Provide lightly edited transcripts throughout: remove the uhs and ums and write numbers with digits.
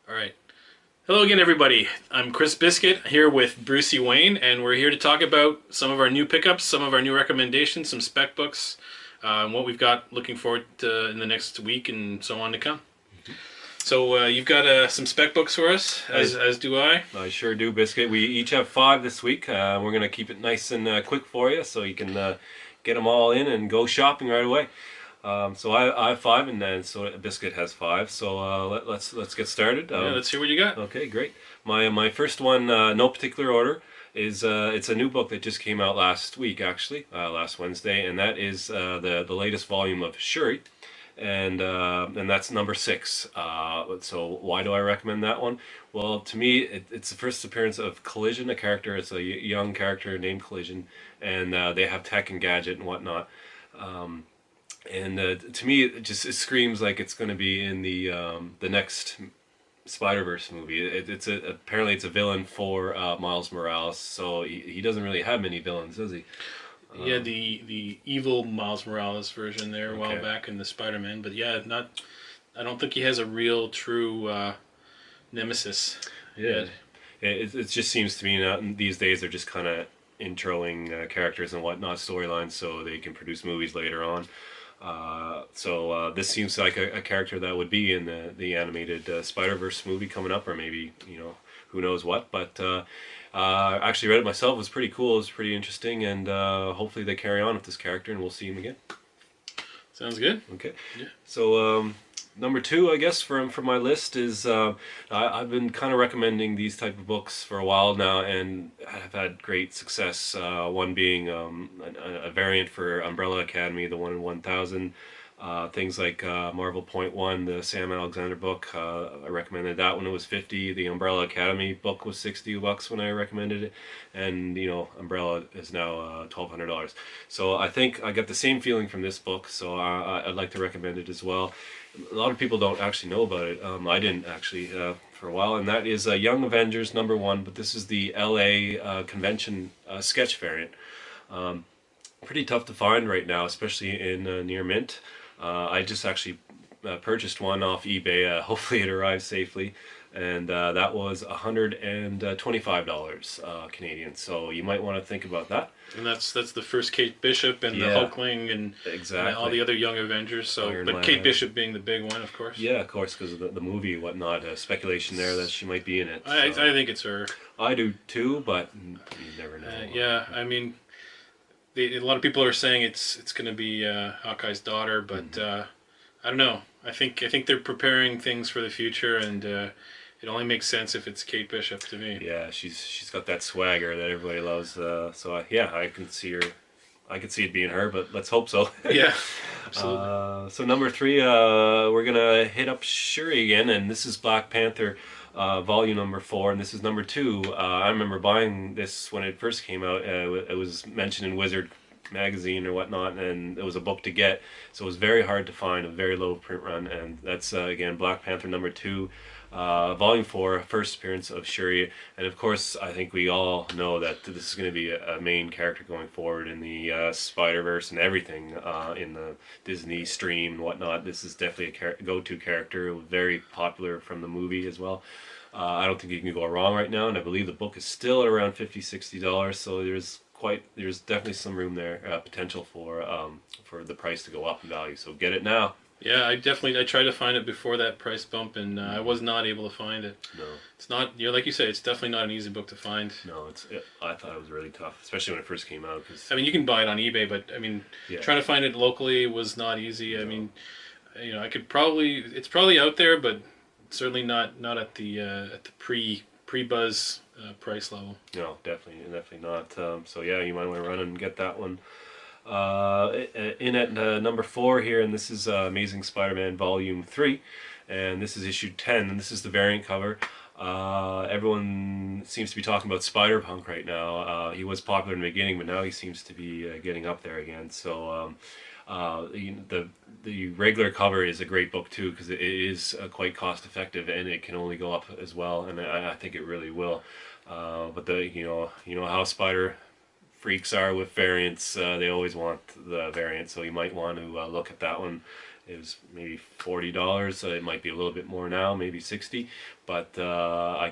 All right. Hello again, everybody. I'm Chris Biscuit here with Brucey Wayne, and we're here to talk about some of our new pickups, some of our new recommendations, some spec books, and what we've got looking forward to in the next week and so on to come. So you've got some spec books for us, as do I. I sure do, Biscuit. We each have 5 this week. We're going to keep it nice and quick for you so you can get them all in and go shopping right away. So I have 5, and then so Biscuit has 5. So let's get started. Yeah, let's see what you got. Okay, great. My first one, no particular order, is it's a new book that just came out last week, actually, last Wednesday, and that is the latest volume of Shuri. And that's number 6. So why do I recommend that one? Well, to me, it's the first appearance of Collision, a character. It's a young character named Collision, and they have tech and gadget and whatnot. And to me, it screams like it's going to be in the next Spider-Verse movie. Apparently it's a villain for Miles Morales, so he doesn't really have many villains, does he? Yeah, the evil Miles Morales version there a while back in the Spider-Man, but yeah, not. I don't think he has a real, true nemesis. Yeah, it just seems to me that these days they're just kind of introing characters and whatnot, storylines, so they can produce movies later on. So this seems like a character that would be in the animated Spider-Verse movie coming up, or maybe, who knows what. But I actually read it myself. It was pretty cool. It was pretty interesting, and hopefully they carry on with this character and we'll see him again. Sounds good. Okay. Yeah. So number 2, I guess, from my list is I've been kind of recommending these type of books for a while now, and have had great success. One being a variant for Umbrella Academy, the 1 in 1000. Things like Marvel Point One, the Sam Alexander book. I recommended that when it was 50. The Umbrella Academy book was $60 when I recommended it, and Umbrella is now $1,200. So I think I got the same feeling from this book. So I'd like to recommend it as well. A lot of people don't actually know about it. I didn't actually for a while, and that is Young Avengers #1. But this is the LA convention sketch variant. Pretty tough to find right now, especially in near mint. I just actually purchased one off eBay. Hopefully it arrives safely, and that was $125 Canadian. So you might want to think about that. And that's the first Kate Bishop and the Hulkling and all the other Young Avengers. So, Iron but Man. Kate Bishop being the big one, of course. Yeah, of course, because of the movie and whatnot. Speculation there that she might be in it. I think it's her. I do too, but you never know. Yeah, I mean, a lot of people are saying it's going to be Hawkeye's daughter, but I don't know. I think they're preparing things for the future, and it only makes sense if it's Kate Bishop to me. Yeah, she's got that swagger that everybody loves. So yeah, I can see her. I could see it being her, but let's hope so. Yeah, absolutely. So number 3, we're gonna hit up Shuri again, and this is Black Panther, volume #4, and this is number 2. I remember buying this when it first came out. It was mentioned in Wizard magazine or whatnot, and it was a book to get, so it was very hard to find, a very low print run, and that's again Black Panther #2. Volume 4, first appearance of Shuri, and of course I think we all know that this is going to be a main character going forward in the Spider-Verse and everything in the Disney stream and whatnot. This is definitely a go-to character, very popular from the movie as well. I don't think you can go wrong right now, and I believe the book is still at around $50-60, so there's definitely some room there, potential for the price to go up in value, so get it now. Yeah, I tried to find it before that price bump, and I was not able to find it. No. It's not, like you say, it's definitely not an easy book to find. No, I thought it was really tough, especially when it first came out. I mean, you can buy it on eBay, but I mean, trying to find it locally was not easy. No. I mean, I could it's probably out there, but certainly not at the pre-buzz price level. No, definitely not. So yeah, you might want to run and get that one. In at number 4 here, and this is Amazing Spider-Man Volume 3, and this is issue 10, and this is the variant cover. Everyone seems to be talking about Spider-Punk right now. He was popular in the beginning, but now he seems to be getting up there again. So the regular cover is a great book too, because it is quite cost effective, and it can only go up as well, and I think it really will. But you know how Spider freaks are with variants, they always want the variant, so you might want to look at that one it was maybe $40. It might be a little bit more now, maybe 60, but I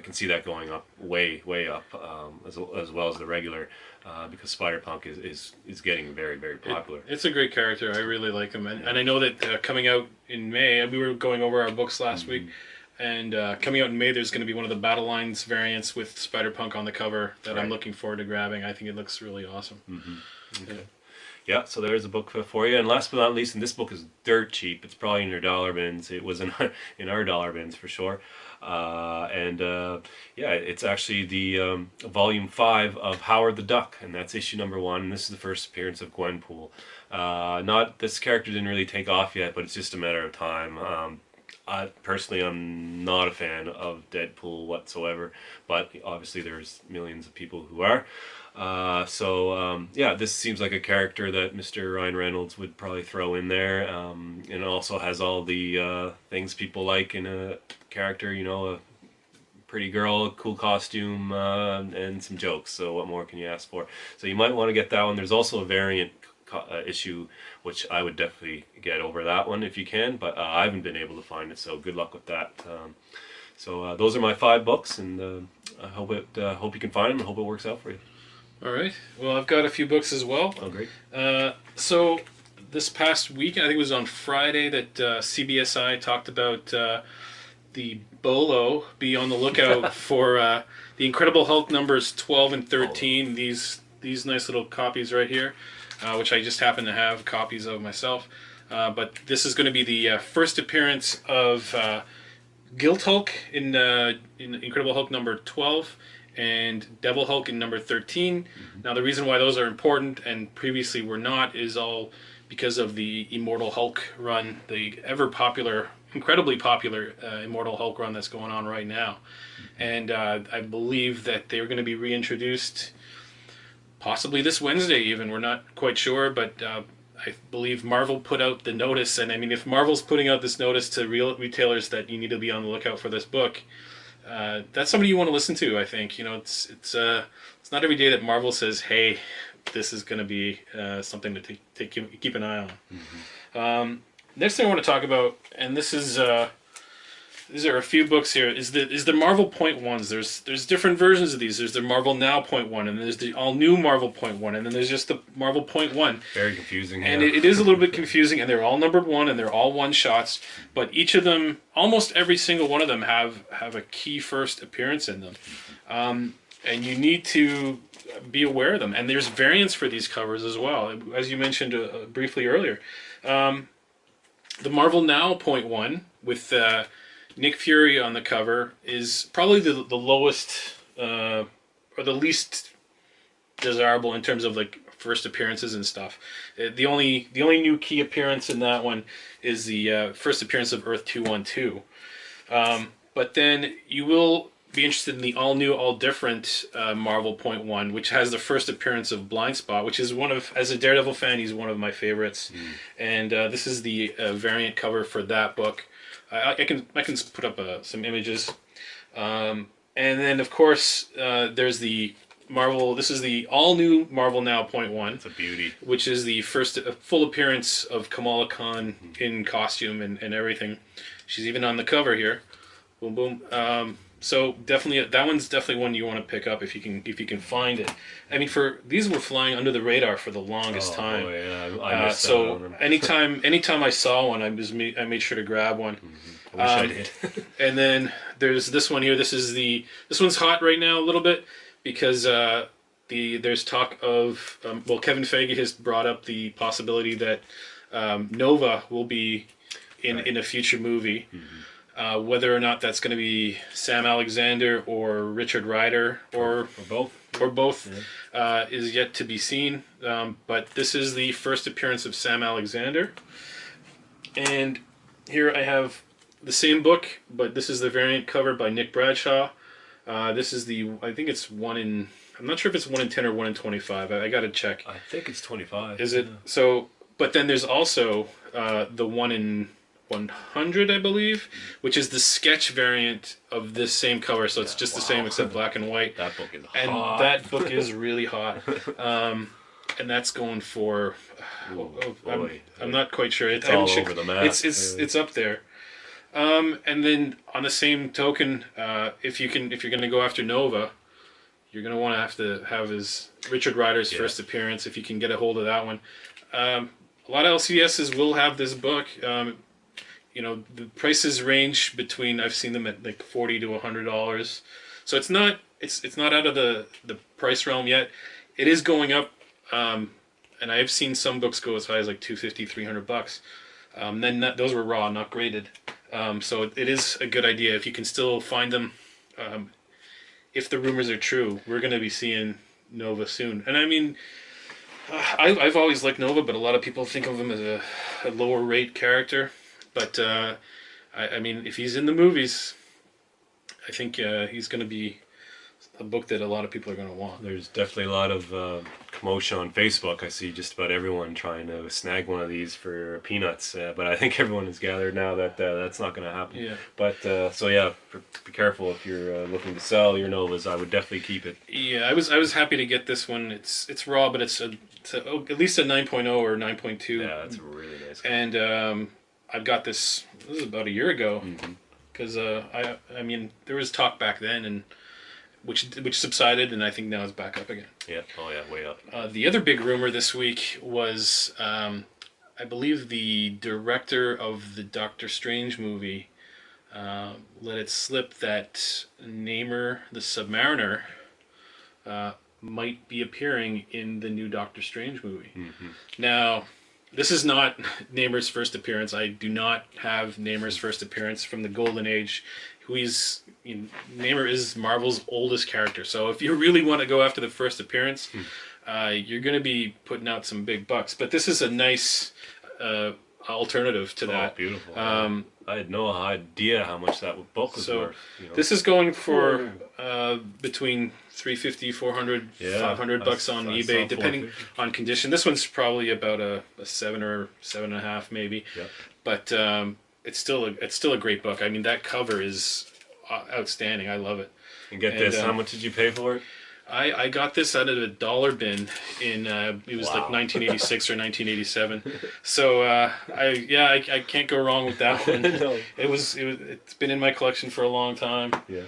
can see that going up way up, as well as the regular, because Spider-Punk is getting very popular. It's a great character. I really like him, and I know that coming out in May, we were going over our books last week, and coming out in May, there's going to be one of the Battle Lines variants with Spider-Punk on the cover that I'm looking forward to grabbing. I think it looks really awesome. Okay. Yeah, so there's a book for you. And last but not least, and this book is dirt cheap. It's probably in your dollar bins. It was in our dollar bins for sure. Yeah, it's actually the volume 5 of Howard the Duck, and that's issue number 1. And this is the first appearance of Gwenpool. Not this character didn't really take off yet, but it's just a matter of time. I personally, I'm not a fan of Deadpool whatsoever, but obviously there's millions of people who are. Yeah, this seems like a character that Mr. Ryan Reynolds would probably throw in there, and it also has all the things people like in a character, you know, a pretty girl, a cool costume, and some jokes. So what more can you ask for? So you might want to get that one. There's also a variant issue, which I would definitely get over that one if you can, but I haven't been able to find it, so good luck with that. Those are my 5 books, and I hope you can find them. I hope it works out for you. All right. Well, I've got a few books as well. Oh, great. So this past week, I think it was on Friday, that CBSI talked about the Bolo. Be on the lookout for the Incredible Hulk numbers 12 and 13. These nice little copies right here, which I just happen to have copies of myself. But this is going to be the first appearance of Guilt Hulk in Incredible Hulk number 12. And Devil Hulk in number 13. Now, the reason why those are important and previously were not is all because of the Immortal Hulk run, the incredibly popular Immortal Hulk run that's going on right now. And I believe that they're going to be reintroduced possibly this Wednesday even. We're not quite sure, but I believe Marvel put out the notice. And I mean, if Marvel's putting out this notice to real retailers that you need to be on the lookout for this book, that's somebody you want to listen to. I think, you know, it's not every day that Marvel says, "Hey, this is going to be something to keep an eye on." Next thing I want to talk about, and this is these are a few books here, is the Marvel Point Ones. There's different versions of these. There's the Marvel Now Point One, and there's the all new Marvel Point One, and then there's just the Marvel Point One. Very confusing. And it is a little bit confusing, and they're all numbered 1, and they're all one shots. But each of them, almost every single one of them, have a key first appearance in them, and you need to be aware of them. And there's variants for these covers as well, as you mentioned briefly earlier. The Marvel Now Point One with Nick Fury on the cover is probably the lowest or the least desirable in terms of like first appearances and stuff. The only new key appearance in that one is the first appearance of Earth 212. But then you will be interested in the all new, all different Marvel Point One, which has the first appearance of Blind Spot, which is as a Daredevil fan, he's one of my favorites. And this is the variant cover for that book. I can put up some images, and then of course there's the Marvel. This is the all new Marvel Now Point One. It's a beauty. Which is the first full appearance of Kamala Khan in costume and everything. She's even on the cover here. Boom boom. So definitely that one's definitely one you want to pick up if you can find it. I mean, these were flying under the radar for the longest time. Boy, yeah, I missed so that one. anytime I saw one, I made sure to grab one. I wish I did. And then there's this one here. This one's hot right now a little bit because there's talk of Kevin Feige has brought up the possibility that Nova will be in a future movie. Whether or not that's going to be Sam Alexander or Richard Rider or both is yet to be seen. But this is the first appearance of Sam Alexander. And here I have the same book, but this is the variant cover by Nick Bradshaw. This is I think it's I'm not sure if it's 1 in 10 or 1 in 25. I got to check. I think it's 25. Is it? So, but then there's also the 1 in 100, I believe, which is the sketch variant of this same cover. So it's just the same except black and white. That book is hot. And that book is really hot. and that's going for. Ooh, I'm boy, not quite sure. it's I haven't all checked. over the map. It's up there. And then on the same token, if you're going to go after Nova, you're going to want to have his Richard Rider's Yeah. first appearance if you can get a hold of that one. A lot of LCSs will have this book. The prices range between, I've seen them at like $40 to $100. So it's not out of the price realm yet. It is going up, and I've seen some books go as high as like $250, $300. Those were raw, not graded. So it is a good idea if you can still find them. If the rumors are true, we're going to be seeing Nova soon. And I mean, I've always liked Nova, but a lot of people think of him as a lower rate character. But I mean, if he's in the movies, I think he's going to be a book that a lot of people are going to want. There's definitely a lot of commotion on Facebook. I see just about everyone trying to snag one of these for peanuts. But I think everyone has gathered now that that's not going to happen. Yeah. But so yeah, be careful if you're looking to sell your Novas. I would definitely keep it. Yeah, I was happy to get this one. It's raw, but it's at least a 9.0 or 9.2. Yeah, that's a really nice. And I've got this. This is about a year ago, Mm-hmm. because I mean there was talk back then, and which subsided, and I think now it's back up again. Yeah. Oh yeah, way up. The other big rumor this week was, I believe the director of the Doctor Strange movie let it slip that Namor the Submariner might be appearing in the new Doctor Strange movie. Mm-hmm. Now, this is not Namor's first appearance. I do not have Namor's first appearance from the Golden Age. Namor is Marvel's oldest character. So if you really want to go after the first appearance, you're going to be putting out some big bucks. But this is a nice alternative to that. Beautiful. I had no idea how much that book was worth. This is going for between $350, $400, $500 on eBay, depending on condition. This one's probably about a 7 or 7.5 maybe. Yep. But it's still a great book. I mean, that cover is outstanding. I love it. And get this, how much did you pay for it? I got this out of a dollar bin in it was like 1986 or 1987. So I can't go wrong with that one. No. It's been in my collection for a long time. Yeah.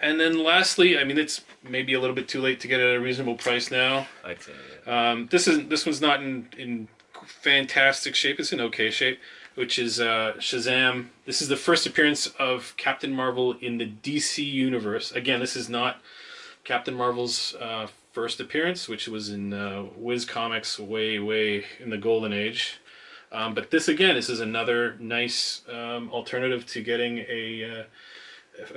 And then lastly, I mean, it's maybe a little bit too late to get it at a reasonable price now. I'd say. Yeah. This one's not in fantastic shape. It's in okay shape, which is Shazam. This is the first appearance of Captain Marvel in the DC universe. Again, this is not Captain Marvel's first appearance, which was in Wiz Comics way in the Golden Age. But this is another nice alternative to getting a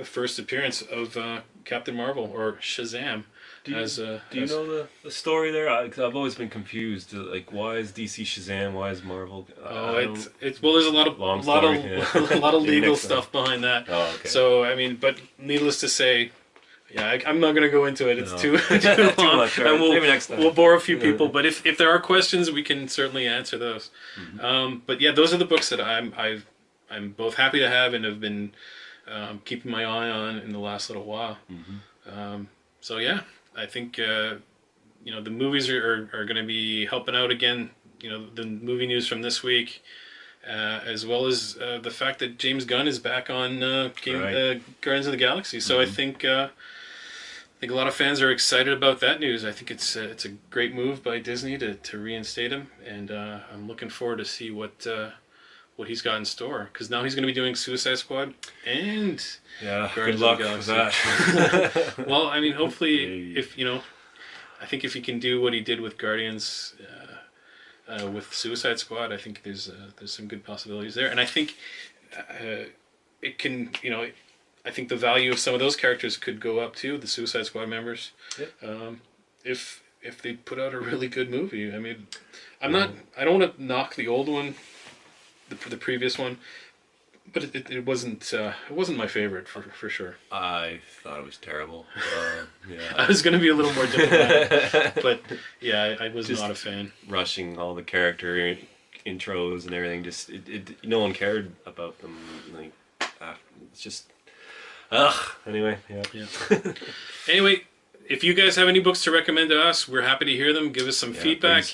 first appearance of Captain Marvel or Shazam. Do you know the story there? I've always been confused. Like, why is DC Shazam? Why is Marvel? There's a lot of a lot of legal stuff behind that. Oh, okay. So I mean, but needless to say, yeah, I'm not going to go into it. It's too long. Too much. Right. Maybe next time. We'll bore a few people, but if there are questions, we can certainly answer those. Mm-hmm. But yeah, those are the books that I'm both happy to have and have been keeping my eye on in the last little while. Mm-hmm. So yeah, I think the movies are going to be helping out again. The movie news from this week, as well as the fact that James Gunn is back on Guardians of the Galaxy. So I think a lot of fans are excited about that news. I think it's a great move by Disney to reinstate him, and I'm looking forward to see what he's got in store, because now he's going to be doing Suicide Squad and Guardians good luck of the with that. Well, I mean, hopefully, I think if he can do what he did with Guardians, with Suicide Squad, I think there's some good possibilities there, and I think it can, I think the value of some of those characters could go up too, the Suicide Squad members, if they put out a really good movie. I mean, I don't want to knock the old one, the previous one, but it wasn't my favorite for sure. I thought it was terrible. I was going to be a little more diplomatic, but yeah, I was not a fan. Rushing all the character intros and everything, just no one cared about them. Like, it's just. Anyway, yeah. Anyway, if you guys have any books to recommend to us, we're happy to hear them. Give us some Yeah, feedback.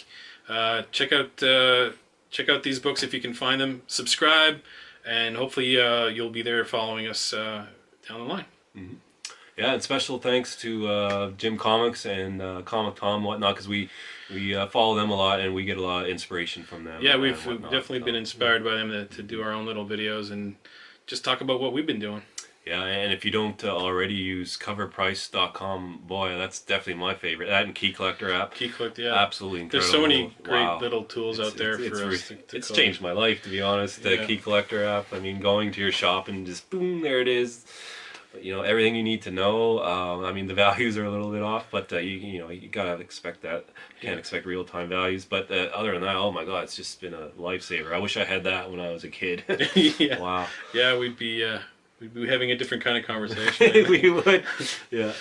please. Check out these books if you can find them. Subscribe, and hopefully you'll be there following us down the line. Hmm. Yeah, and special thanks to Jim Comics and Comic Tom and whatnot, because we follow them a lot and we get a lot of inspiration from them. Yeah, and we've whatnot. definitely been inspired by them to do our own little videos and just talk about what we've been doing. Yeah, and if you don't already use coverprice.com, boy, that's definitely my favorite. That and Key Collector app. Key Click, yeah. Absolutely incredible. There's so many great Wow. little tools out there for us to It's collect. changed my life, to be honest. The Yeah. Key Collector app. I mean, going to your shop and just boom, there it is. You know, everything you need to know. I mean, the values are a little bit off, but you gotta expect that. Can't expect real time values. But other than that, oh my God, it's just been a lifesaver. I wish I had that when I was a kid. Yeah. Wow. Yeah, we'd be having a different kind of conversation. We would. Yeah.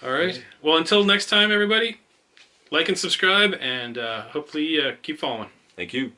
All right. Well, until next time, everybody, like and subscribe, and hopefully keep following. Thank you.